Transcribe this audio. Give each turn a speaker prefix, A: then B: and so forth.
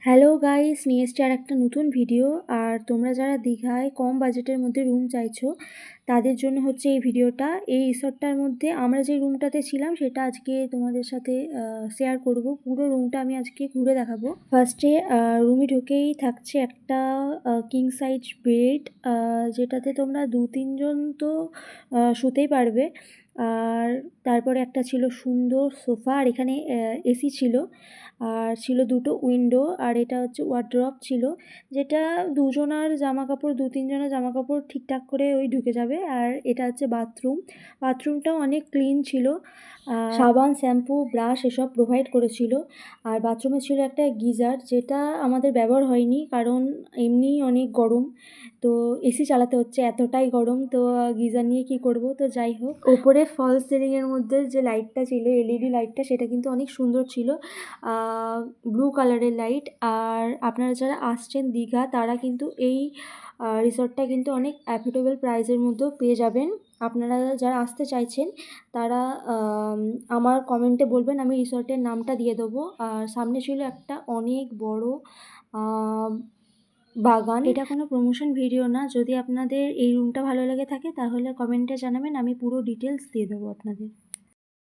A: Hello guys, নিয়ে এসছি আর একটা নতুন ভিডিও। আর তোমরা যারা দীঘায় কম বাজেটের মধ্যে রুম চাইছো তাদের জন্য হচ্ছে এই ভিডিওটা। এই রিসর্টটার মধ্যে আমরা যে রুমটাতে ছিলাম সেটা আজকে তোমাদের সাথে শেয়ার করব। পুরো রুমটা আমি আজকে ঘুরে দেখাবো। ফার্স্টে রুমে ঢুকেই থাকছে একটা কিং সাইজ বেড, যেটাতে তোমরা 2-3 জন তো শুতেই পারবে। আর তারপরে একটা ছিল সুন্দর সোফা, আর এখানে এসি ছিল, আর ছিল দুটো উইন্ডো, আর এটা হচ্ছে ওয়ার্ড্রপ ছিল, যেটা দুজনার জামা কাপড় 2-3 জনের জামা কাপড় ঠিকঠাক করে ওই ঢুকে যাবে। আর এটা হচ্ছে বাথরুমটাও অনেক ক্লিন ছিল, সাবান শ্যাম্পু ব্রাশ এসব প্রোভাইড করেছিল। আর বাথরুমে ছিল একটা গিজার, যেটা আমাদের ব্যবহার হয়নি কারণ এমনিই অনেক গরম, তো এসি চালাতে হচ্ছে, এতটাই গরম, তো গিজার নিয়ে কি করব। তো যাই হোক, ওপরে ফলস সিলিংয়ের মধ্যে যে লাইটটা ছিল, এলইডি লাইটটা, সেটা কিন্তু অনেক সুন্দর ছিল, ব্লু কালারের লাইট। আর আপনারা যারা আসছেন দীঘা তারা কিন্তু এই রিসর্টটা কিন্তু অনেক অ্যাফোর্ডেবল প্রাইসের মধ্যেও পেয়ে যাবেন। আপনারা যারা আসতে চাইছেন তারা আমার কমেন্টে বলবেন, আমি রিসর্টের নামটা দিয়ে দেবো। আর সামনে ছিল একটা অনেক বড় বাগান। এটা কোনো প্রমোশন ভিডিও না, যদি আপনাদের এই রুমটা ভালো লেগে থাকে তাহলে কমেন্টে জানাবেন, আমি পুরো ডিটেলস দিয়ে দেবো আপনাদের।